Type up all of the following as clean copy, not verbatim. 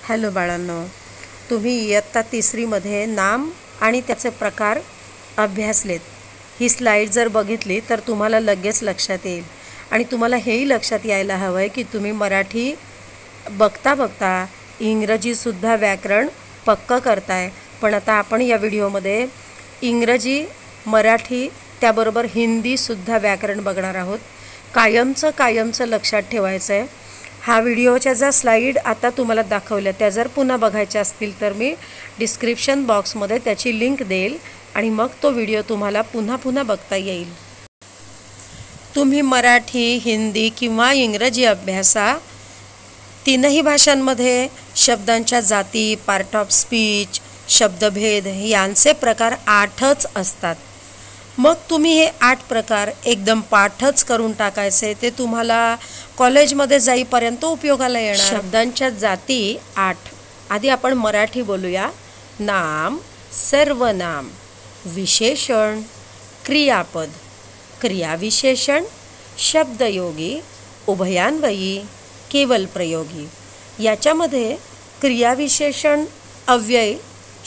Hello बाळांनो, तुम्ही इयत्ता तिसरीमध्ये नाम आणि त्याचे प्रकार अभ्यासलेत. ही स्लाईड जर बघितली तर तुम्हाला लगेच लक्षात येईल आणि तुम्हाला हेही लक्षात यायला हवं आहे की तुम्ही मराठी बघता बघता इंग्रजीसुद्धा व्याकरण पक्कं करताय. पण आता आपण या व्हिडिओमध्ये इंग्रजी, मराठी त्याबरोबर हिंदीसुद्धा व्याकरण बघणार आहोत. कायमचं लक्षात ठेवायचं आहे. हा व्हिडिओच्या ज्या स्लाईड आता तुम्हाला दाखवल्या त्या जर पुन्हा बघायच्या असतील तर मी डिस्क्रिप्शन बॉक्समध्ये त्याची लिंक देईल आणि मग तो व्हिडिओ तुम्हाला पुन्हा बघता येईल. तुम्ही मराठी, हिंदी किंवा इंग्रजी अभ्यासा. तीनही भाषांमध्ये शब्दांच्या जाती, पार्ट ऑफ स्पीच, शब्दभेद यांचे प्रकार 8च असतात. मग तुम्ही हे 8 प्रकार एकदम पाठच करून टाकायचे. ते तुम्हाला कॉलेजमध्ये जाईपर्यंत उपयोगाला येणार. शब्दांच्या जाती 8. आधी आपण मराठी बोलूया. नाम, सर्वनाम, विशेषण, क्रियापद, क्रियाविशेषण, शब्दयोगी, उभयान्वयी, केवल प्रयोगी. याच्यामध्ये क्रियाविशेषण अव्यय,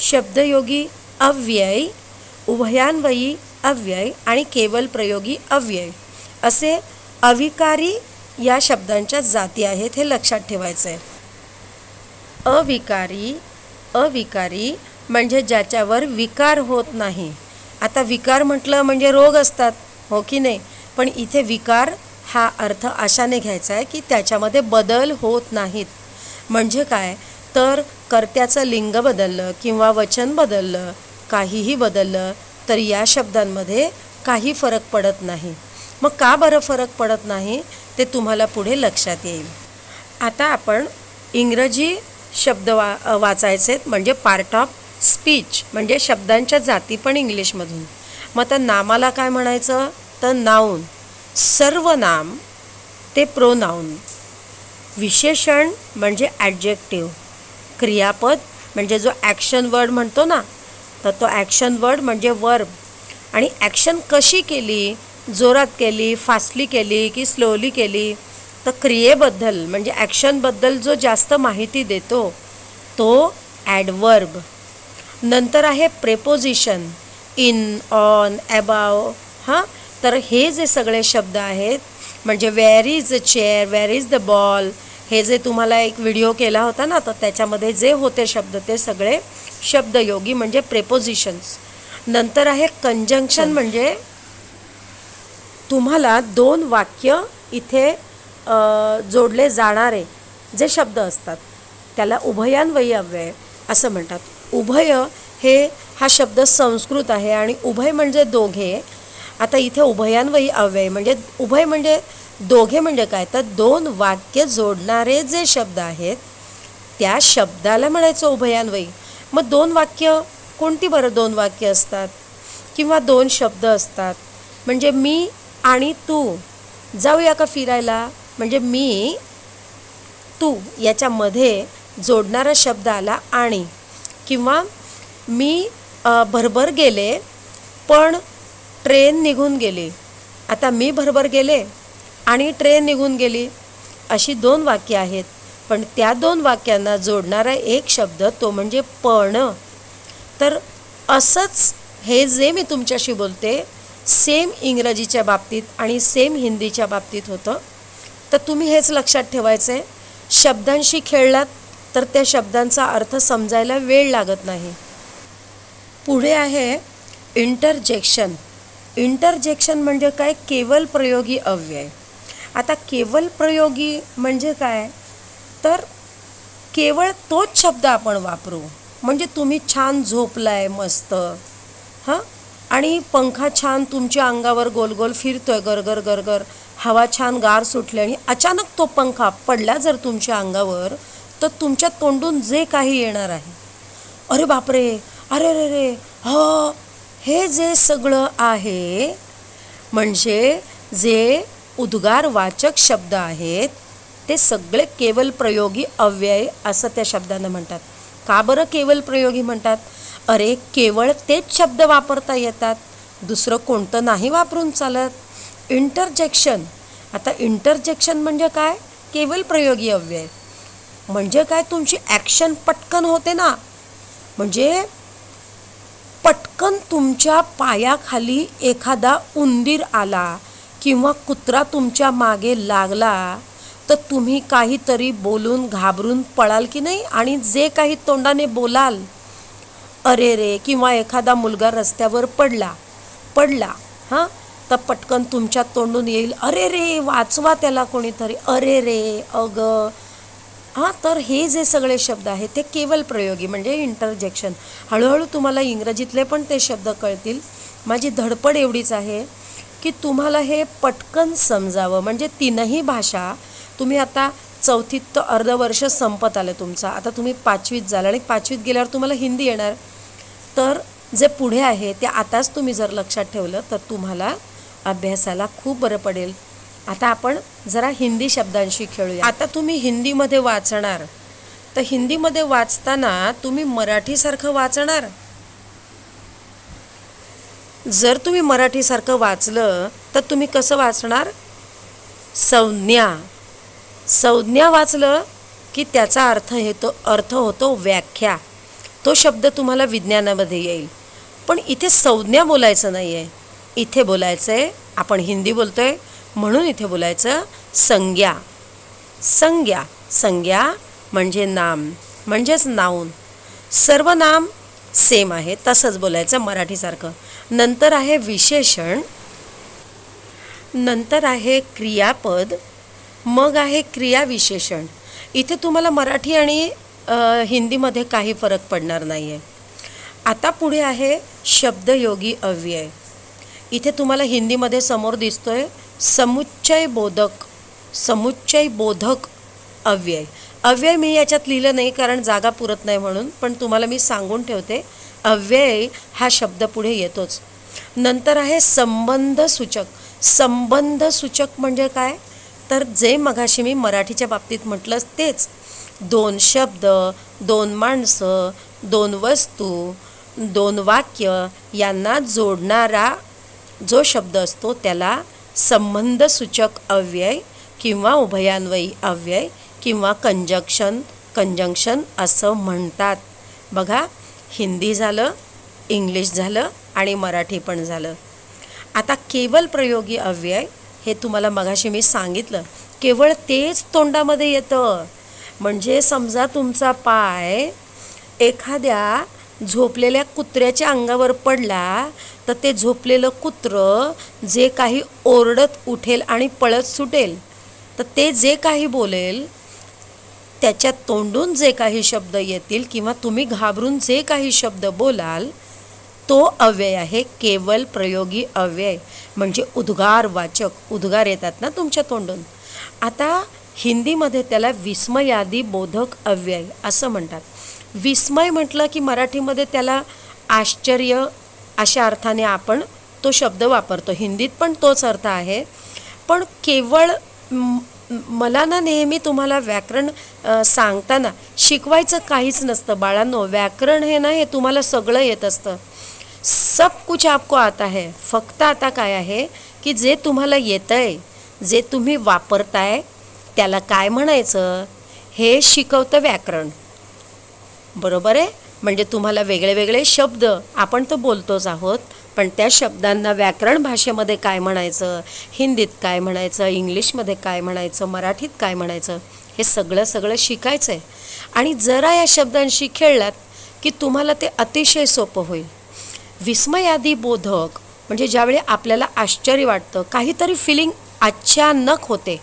शब्दयोगी अव्यय, उभयान्वयी अव्यय आणि केवल प्रयोगी अव्यय असे अविकारी या शब्दांच्या जाती आहेत. हे लक्षात ठेवायचं आहे. अविकारी म्हणजे ज्याच्यावर विकार होत नाही. आता विकार म्हटलं म्हणजे रोग असतात, हो की नाही? पण इथे विकार हा अर्थ अशाने घ्यायचा आहे की त्याच्यामध्ये बदल होत नाहीत. म्हणजे काय तर कर्त्याचं लिंग बदललं किंवा वचन बदललं, काहीही बदललं तर या शब्दांमध्ये काही फरक पडत नाही. मग का बरं फरक पडत नाही ते तुम्हाला पुढे लक्षात येईल. आता आपण इंग्रजी शब्द वाचायचे म्हणजे पार्ट ऑफ स्पीच म्हणजे शब्दांच्या जाती पण इंग्लिशमधून. मग तर नामाला काय म्हणायचं तर नाऊन, सर्वनाम ते प्रोनाऊन, विशेषण म्हणजे ॲडजेक्टिव्ह, क्रियापद म्हणजे जो ॲक्शन वर्ड म्हणतो ना तर तो ॲक्शन वर्ड म्हणजे वर्ब. आणि ॲक्शन कशी केली, जोरात केली, फास्टली केली की स्लोली केली तर क्रियेबद्दल म्हणजे ॲक्शनबद्दल जो जास्त माहिती देतो तो ॲडवर्ब. नंतर आहे प्रेपोजिशन, इन, ऑन, अबाव. तर हे जे सगळे शब्द आहेत म्हणजे where is the chair, where is the ball, हे जे तुम्हाला एक व्हिडिओ केला होता ना तर त्याच्यामध्ये जे होते शब्द ते सगळे शब्दयोगी म्हणजे प्रेपोजिशन्स. नंतर आहे कंजंक्शन म्हणजे तुम्हाला 2 वाक्य इथे जोडले जाणारे जे शब्द असतात त्याला उभयान्वयी अव्यय असं म्हणतात. उभय हा शब्द संस्कृत आहे आणि उभय म्हणजे दोघे. आता इथे उभयान्वयी अव्यय म्हणजे उभय म्हणजे दोघे म्हणजे काय तर 2 वाक्य जोडणारे जे शब्द आहेत त्या शब्दाला म्हणायचं उभयान्वयी. मग 2 वाक्य कोणती बरं 2 वाक्य असतात किंवा 2 शब्द असतात म्हणजे मी आणि तू जाऊया का फिरायला म्हणजे मी तू याच्यामध्ये जोडणारा शब्द आला आणि, किंवा मी भरभर गेले पण ट्रेन निघून गेली. आता मी भरभर गेले आणि ट्रेन निघून गेली अशी 2 वाक्य आहेत. पण त्या 2 वाक्यांना जोडणारा एक शब्द तो म्हणजे पण. तर असंच हे जे मी तुमच्याशी बोलते सेम इंग्रजीच्या बाबतीत आणि सेम हिंदीच्या बाबतीत होतं. तर तुम्ही हेच लक्षात ठेवायचं आहे. शब्दांशी खेळलात तर त्या शब्दांचा अर्थ समजायला वेळ लागत नाही. पुढे आहे इंटरजेक्शन. इंटरजेक्शन म्हणजे काय केवल प्रयोगी अव्यय. आता केवल प्रयोगी म्हणजे काय तर केवळ तोच शब्द आपण वापरू. म्हणजे तुम्ही छान झोपलाय मस्त आणि पंखा छान तुमच्या अंगावर गोल गोल फिरतोय गरगर गरगर, हवा छान गार सुटली आणि अचानक तो पंखा पडला जर तुमच्या अंगावर तर तुमच्या तोंडून जे काही येणार आहे अरे बापरे, अरे रे रे, हे जे सगळं आहे म्हणजे जे उद्गारवाचक शब्द आहेत ते सगळे केवल प्रयोगी अव्यय असं त्या शब्दांना म्हणतात. का बरं केवल प्रयोगी म्हणतात? अरे केवळ तेच शब्द वापरता येतात, दुसरं कोणतं नाही वापरून चालत. इंटरजेक्शन. आता इंटरजेक्शन म्हणजे काय केवल प्रयोगी अव्यय. म्हणजे काय, तुमची ॲक्शन पटकन होते ना. म्हणजे पटकन तुमच्या पायाखाली एखादा उंदीर आला किंवा कुत्रा तुमच्या मागे लागला तर तुम्ही काहीतरी बोलून घाबरून पळाल की नाही. आणि जे काही तोंडाने बोलाल, अरे रे, किंवा एखादा मुलगा रस्त्यावर पडला हां, तर पटकन तुमच्या तोंडून येईल, अरे रे, वाचवा त्याला कोणीतरी, अरे रे, अगं. हां, तर हे जे सगळे शब्द आहेत ते केवल प्रयोगी म्हणजे इंटरजेक्शन. हळूहळू तुम्हाला इंग्रजीतले पण ते शब्द कळतील. माझी धडपड एवढीच आहे की तुम्हाला हे पटकन समजावं. म्हणजे तीनही भाषा तुम्ही आता चौथीत तर अर्ध वर्ष संपत आलं तुमचं, आता तुम्ही 5वीत जाल आणि 5वीत गेल्यावर तुम्हाला हिंदी येणार. तर जे पुढे आहे ते आताच तुम्ही जर लक्षात ठेवलं तर तुम्हाला अभ्यासाला खूप बरं पडेल. आता आपण जरा हिंदी शब्दांशी खेळूया. आता तुम्ही हिंदीमध्ये वाचणार तर हिंदीमध्ये वाचताना तुम्ही मराठीसारखं वाचणार. जर तुम्ही मराठीसारखं वाचलं तर तुम्ही कसं वाचणार, संज्ञा वाचलं की त्याचा अर्थ होतो व्याख्या. तो शब्द तुम्हाला विज्ञानामध्ये येईल. पण इथे संज्ञा बोलायचं नाही आहे, इथे बोलायचं आहे, आपण हिंदी बोलतोय म्हणून इथे बोलायचं संज्ञा म्हणजे नाम, म्हणजेच नाऊन. सर्व नाम सेम आहे, तसंच बोलायचं मराठीसारखं. नंतर आहे विशेषण, नंतर आहे क्रियापद, मग आहे क्रियाविशेषण. इथे तुम्हाला मराठी आणि हिंदीमध्ये काही फरक पडणार नाही आहे. आता पुढे आहे शब्दयोगी अव्यय. इथे तुम्हाला हिंदीमध्ये समोर दिसतोय समुच्चय बोधक अव्यय. अव्यय मी याच्यात लिहिलं नाही कारण जागा पुरत नाही म्हणून, पण तुम्हाला मी सांगून ठेवते अव्यय हा शब्द पुढे येतोच. नंतर आहे संबंधसूचक. संबंधसूचक म्हणजे काय, तर जे मगाशी मी मराठीच्या बाबतीत म्हटलं तेच. 2 शब्द, 2 माणसं, 2 वस्तू, 2 वाक्य यांना जोडणारा जो शब्द असतो त्याला संबंधसूचक अव्यय किंवा उभयान्वयी अव्यय किंवा कंजंक्शन असं म्हणतात. बघा, हिंदी झालं, इंग्लिश झालं आणि मराठी पण झालं. आता केवल प्रयोगी अव्यय हे तुम्हाला मगाशी मी सांगितलं, केवळ तेच तोंडामध्ये येतं. म्हणजे समजा तुमचा पाय एखाद्या झोपलेल्या कुत्र्याच्या अंगावर पडला तर ते झोपलेलं कुत्रं जे काही ओरडत उठेल आणि पळत सुटेल, तर ते जे काही बोलेल त्याच्या तोंडून जे काही शब्द येतील किंवा तुम्ही घाबरून जे काही शब्द बोलाल तो अव्यय आहे केवल प्रयोगी अव्यय. म्हणजे उद्गारवाचक, उद्गार येतात ना तुमच्या तोंडून. आता हिंदीमध्ये त्याला विस्मयादी बोधक अव्यय असं म्हणतात. विस्मय म्हटलं की मराठीमध्ये त्याला आश्चर्य अशा अर्थाने आपण तो शब्द वापरतो. हिंदीत पण तोच अर्थ आहे. पण केवळ मला ना नेहमी तुम्हाला व्याकरण सांगताना शिकवायचं काहीच नसतं बाळांनो. व्याकरण हे ना हे तुम्हाला सगळं येत असतं. सब कुछ आपको आता है. फक्त आता काय आहे की जे तुम्हाला येतंय, जे तुम्ही वापरताय त्याला काय म्हणायचं हे शिकवतं व्याकरण. बरोबर आहे. म्हणजे तुम्हाला वेगळे वेगळे शब्द आपण तर बोलतोच आहोत, पण त्या शब्दांना व्याकरण भाषेमध्ये काय म्हणायचं, हिंदीत काय म्हणायचं, इंग्लिशमध्ये काय म्हणायचं, मराठीत काय म्हणायचं, हे सगळं शिकायचं आहे. आणि जरा या शब्दांशी खेळलात की तुम्हाला ते अतिशय सोपं होईल. विस्मयादी बोधक म्हणजे ज्यावेळी आपल्याला आश्चर्य वाटतं, काहीतरी फिलिंग अचानक होते,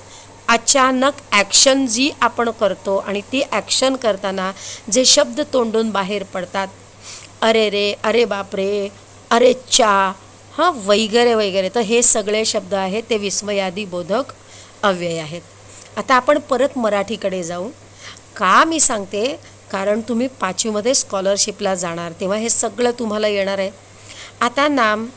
अचानक ॲक्शन जी आपण करतो आणि ती ॲक्शन करताना जे शब्द तोंडून बाहेर पडतात, अरे रे, अरे बापरे, अरे चा, हां, वगैरे वगैरे, तर हे सगळे शब्द आहेत ते विस्मयादी बोधक अव्यय आहेत. आता आपण परत मराठीकडे जाऊ. का मी सांगते, कारण तुम्ही 5वीमध्ये स्कॉलरशिपला जाणार तेव्हा हे सगळं तुम्हाला येणार आहे. आता नाम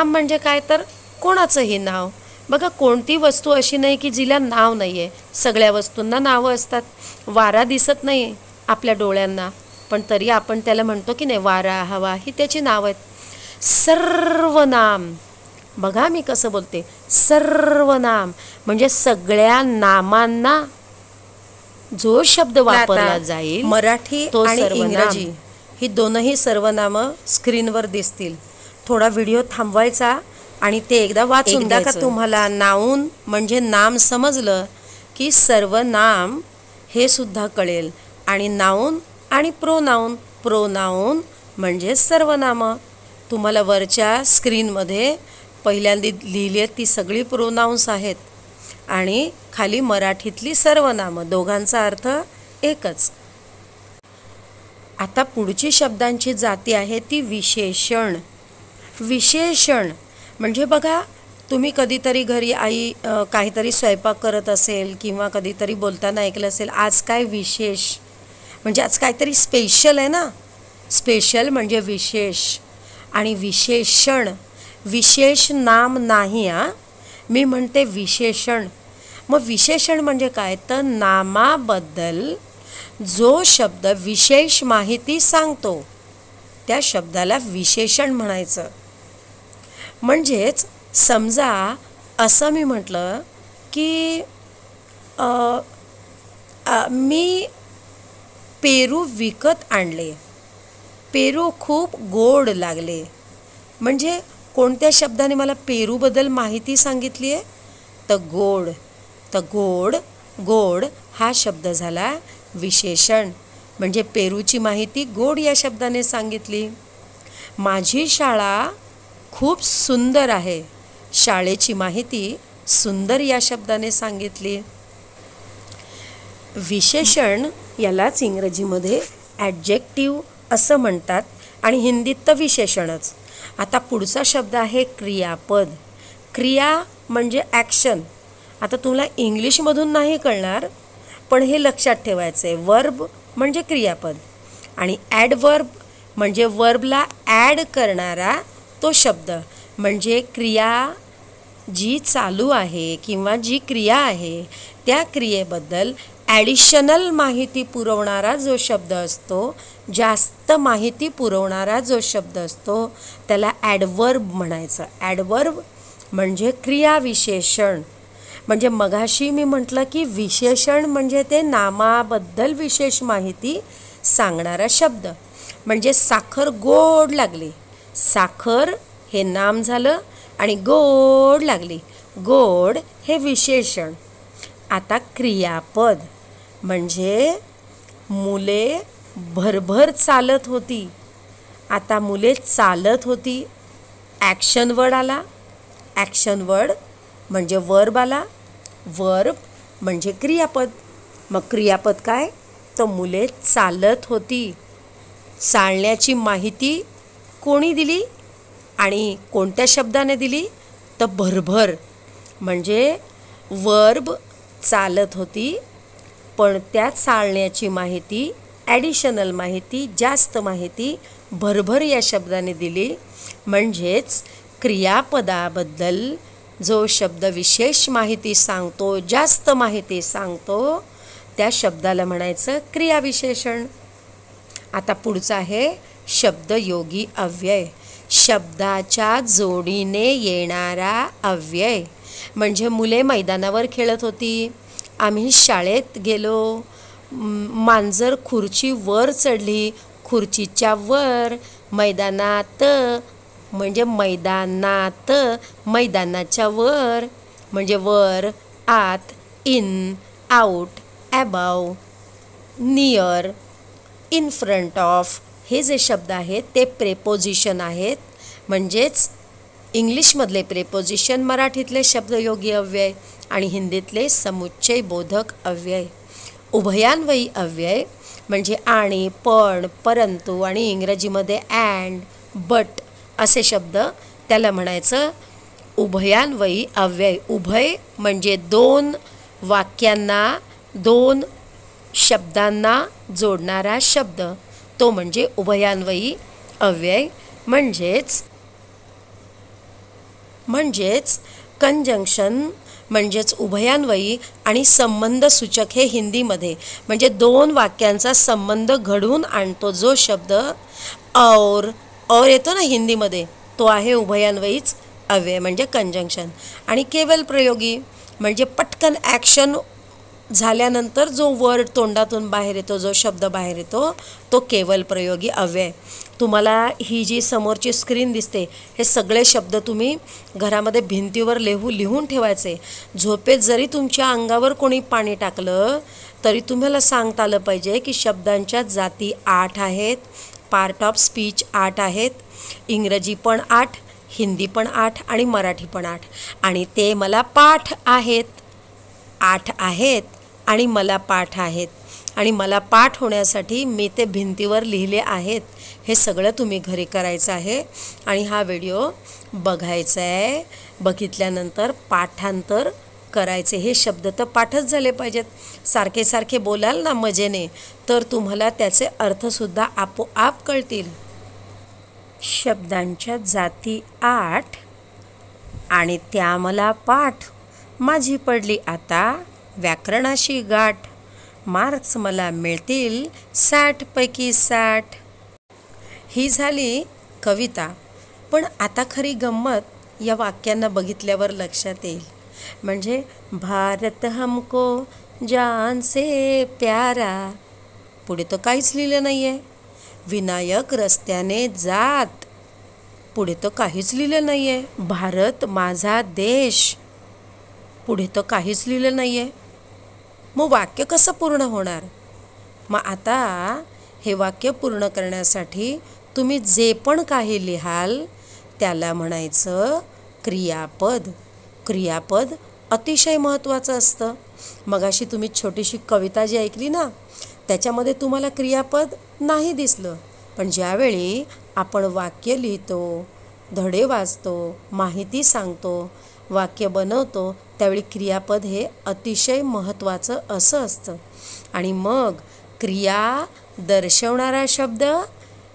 म्हणजे काय, तर कोणाचंही नाव. बघा, कोणती वस्तू अशी नाही की जिला नाव नाही आहे. सगळ्या वस्तूंना नावं असतात. वारा दिसत नाही आपल्या डोळ्यांना, पण तरी आपण त्याला म्हणतो की नाही, वारा, हवा ही त्याची नावं आहेत. सर्वनाम, बघा मी कसं बोलते, सर्वनाम म्हणजे सगळ्या नामांना जो शब्द वापरला आता जाईल मराठी तो आणि सर्वनाम. इंग्रजी ही दोनही सर्वनामं स्क्रीनवर दिसतील. थोडा व्हिडिओ थांबवायचा आणि ते एकदा वाचून एकदा का घ्यायचं. तुम्हाला नाऊन म्हणजे नाम समजलं की सर्वनाम हे सुद्धा कळेल. आणि नाऊन आणि प्रोनाऊन. प्रोनाऊन म्हणजे सर्वनामं. तुम्हाला वरच्या स्क्रीनमध्ये पहिल्यांदा लिहिली आहेत ती सगळी प्रोनाऊन्स आहेत आणि खाली मराठीतली सर्वनामं. दोघांचा अर्थ एकच. आता पुढची शब्दांची जाती आहे ती विशेषण. विशेषण म्हणजे बघा, तुम्ही कधीतरी घरी आई काहीतरी स्वयंपाक करत असेल किंवा कधीतरी बोलताना ऐकलं असेल, आज काय विशेष, म्हणजे आज काहीतरी स्पेशल आहे ना. स्पेशल म्हणजे विशेष. आणि विशेषण, विशेष नाम नाही हां, मी म्हणते विशेषण. मग विशेषण म्हणजे काय, तर नामाबद्दल जो शब्द विशेष माहिती सांगतो त्या शब्दाला विशेषण म्हणायचं. म्हणजेच समजा असं मी म्हटलं की मी पेरू विकत आणले, पेरू खूप गोड लागले. म्हणजे कोणत्या शब्दाने मला पेरूबद्दल माहिती सांगितली आहे, तर गोड. तर गोड, गोड हा शब्द झाला विशेषण. म्हणजे पेरूची माहिती गोड या शब्दाने सांगितली. माझी शाळा खूप सुंदर आहे, शाळेची माहिती सुंदर या शब्दाने सांगितली. विशेषण यालाच इंग्रजीमध्ये ॲडजेक्टिव्ह असं म्हणतात आणि हिंदीत तर विशेषणच. आता पुढचा शब्द आहे क्रियापद. क्रिया म्हणजे ॲक्शन. आता तुला इंग्लिशमधून नाही कळणार, पण हे लक्षात ठेवायचं आहे. वर्ब म्हणजे क्रियापद आणि ॲडवर्ब म्हणजे वर्बला ॲड करणारा तो शब्द. म्हणजे क्रिया जी चालू आहे किंवा जी क्रिया आहे त्या क्रियेबद्दल ॲडिशनल माहिती पुरवणारा जो शब्द असतो, जास्त माहिती पुरवणारा जो शब्द असतो, त्याला ॲडवर्ब म्हणायचं. ॲडवर्ब म्हणजे क्रियाविशेषण. म्हणजे मगाशी मी म्हटलं की विशेषण म्हणजे ते नामाबद्दल विशेष माहिती सांगणारा शब्द. म्हणजे साखर गोड लागली, साखर हे नाम झालं आणि गोड लागली, गोड हे विशेषण. आता क्रियापद म्हणजे मुले भरभर चालत होती. आता मुले चालत होती, ॲक्शन वर्ड आला. ॲक्शन वर्ड म्हणजे वर्ब आला. वर्ब म्हणजे क्रियापद. मग क्रियापद काय, तर मुले चालत होती. चालण्याची माहिती कोणी दिली आणि कोणत्या शब्दाने दिली, तर भरभर. म्हणजे वर्ब चालत होती, पण त्या चालण्याची माहिती, ॲडिशनल माहिती, जास्त माहिती भरभर या शब्दाने दिली. म्हणजेच क्रियापदाबद्दल जो शब्द विशेष माहिती सांगतो, जास्त माहिती सांगतो, त्या शब्दाला म्हणायचं क्रियाविशेषण. आता पुढचा आहे शब्दयोगी अव्यय. शब्दाच्या जोडीने येणारा अव्यय. म्हणजे मुले मैदानावर खेळत होती, आम्ही शाळेत गेलो, मांजर खुर्चीवर चढली, खुर्चीच्या वर, मैदानात म्हणजे मैदानात, मैदानाच्या वर म्हणजे वर, आत, in, out, above, near, in front of. हे जे शब्द आहेत ते प्रेपोजिशन आहेत. म्हणजेच इंग्लिशमधले प्रेपोजिशन, मराठीतले शब्दयोगी अव्यय आणि हिंदीतले समुच्चय बोधक अव्यय. उभयान्वयी अव्यय म्हणजे आणि, पण, परंतु आणि इंग्रजीमध्ये अँड, बट असे शब्द, त्याला म्हणायचं उभयान्वयी अव्यय. उभय म्हणजे दोन वाक्यांना, दोन शब्दांना जोडणारा शब्द, तो म्हणजे उभयान्वयी अव्यय. म्हणजेच कंजंक्शन म्हणजेच उभयान्वयी आणि संबंधसूचक हे हिंदीमध्ये म्हणजे दोन वाक्यांचा संबंध घडवून आणतो जो शब्द और येतो ना हिंदीमध्ये, तो आहे उभयान्वयीच अव्यय म्हणजे कंजंक्शन. आणि केवल प्रयोगी म्हणजे पटकन ॲक्शन झाल्यानंतर जो वर्ड तोंडातून बाहेर येतो, जो शब्द बाहेर येतो, तो केवल प्रयोगी अव्यय. तुम्हाला ही जी समोरची स्क्रीन दिसते, हे सगळे शब्द तुम्ही घरामध्ये भिंतीवर लिहून ठेवायचे. झोपेत जरी तुमच्या अंगावर कोणी पाणी टाकलं तरी तुम्हाला सांगता आलं पाहिजे की शब्दांच्या जाती 8 आहेत, पार्ट ऑफ स्पीच 8 आहेत, इंग्रजी पण 8, हिंदी पण 8 आणि मराठी पण 8. आणि ते मला पाठ आहेत. 8 आहेत आणि मला पाठ आहेत. आणि मला पाठ होण्यासाठी मी ते भिंतीवर लिहिले आहेत. हे सगळं तुम्ही घरी करायचं आहे आणि हा व्हिडिओ बघायचा आहे. बघितल्यानंतर पाठांतर करायचे. हे शब्द तर पाठच झाले पाहिजेत. सारखे सारखे बोलाल ना मजेने तर तुम्हाला त्याचे अर्थसुद्धा आपोआप कळतील. शब्दांच्या जाती 8 आणि त्या मला पाठ. माझी पडली आता व्याकरणाशी गाठ. मार्क्स मला मिळतील 60 पैकी 60. ही झाली कविता. पण आता खरी गंमत या वाक्यांना बघितल्यावर लक्षात येईल. म्हणजे भारत हमको जान से प्यारा. पुढे तर काहीच लिहिलं नाही आहे. विनायक रस्त्याने जात. पुढे तर काहीच लिहिलं नाही आहे. भारत माझा देश. पुढे तर काहीच लिहिलं नाही आहे. मग वाक्य कसं पूर्ण होणार? मग आता हे वाक्य पूर्ण करण्यासाठी तुम्ही जे पण काही लिहाल त्याला म्हणायचं क्रियापद. क्रियापद अतिशय महत्त्वाचं असतं. मगाशी तुम्ही छोटीशी कविता जी ऐकली ना, त्याच्यामध्ये तुम्हाला क्रियापद नाही दिसलं. पण ज्यावेळी आपण वाक्य लिहितो, धडे वाचतो, माहिती सांगतो, वाक्य बनवतो, त्यावेळी क्रियापद हे अतिशय महत्त्वाचं असं असतं. आणि मग क्रिया दर्शवणारा शब्द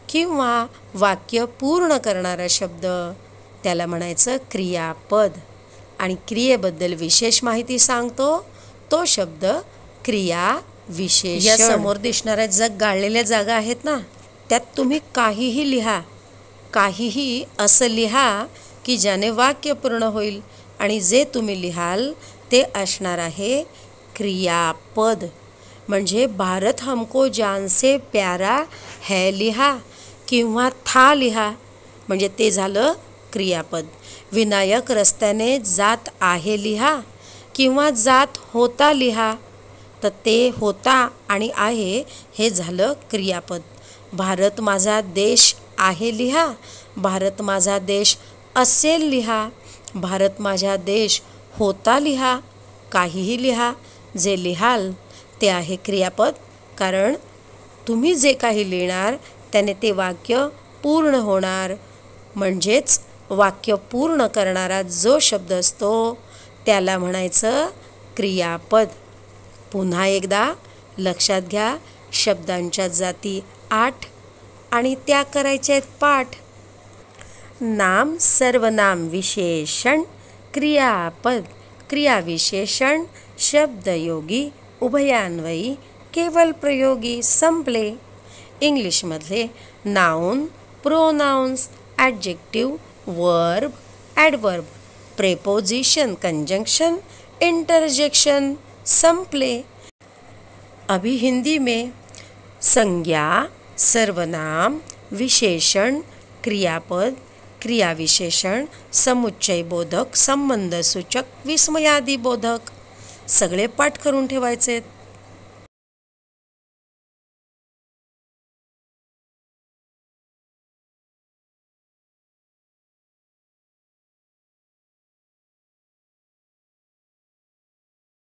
किंवा वाक्य पूर्ण करणारा शब्द त्याला म्हणायचं क्रियापद. आणि क्रियेबद्दल विशेष माहिती सांगतो तो शब्द क्रिया विशेषण. या समोर दिसणाऱ्या गाळलेल्या जागा आहेत ना, त्यात तुम्ही काहीही लिहा. काहीही असं लिहा की ज्याने वाक्य पूर्ण होईल. आणि जे तुम्ही लिहाल ते असणार आहे क्रियापद. म्हणजे भारत हमको जान से प्यारा है लिहा किंवा था लिहा, म्हणजे ते झालं क्रियापद. विनायक रस्त्याने जात आहे लिहा किंवा जात होता लिहा, तर ते होता आणि आहे हे झालं क्रियापद. भारत माझा देश आहे लिहा, भारत माझा देश असेल लिहा, भारत माझा देश होता लिहा. काहीही लिहा. जे लिहाल ते आहे क्रियापद. कारण तुम्ही जे काही लिहिणार त्याने ते वाक्य पूर्ण होणार. म्हणजेच वाक्य पूर्ण करणारा जो शब्द असतो त्याला म्हणायचं क्रियापद. पुन्हा एकदा लक्षात घ्या. शब्दांच्या जाती 8 आणि त्या करायच्या आहेत पाठ. नाम, सर्वनाम, विशेषण, क्रियापद, क्रियाविशेषण, शब्दयोगी, उभयान्वयी, केवल प्रयोगी. संपले. इंग्लिशमधले noun, pronouns, adjective, verb, adverb, preposition, conjunction, interjection. संपले. अभी हिंदी में संज्ञा, सर्वनाम, विशेषण, क्रियापद, क्रियाविशेषण, समुच्चय बोधक, संबंध सूचक, विस्मयादी बोधक सगळे पाठ करून ठेवायचे.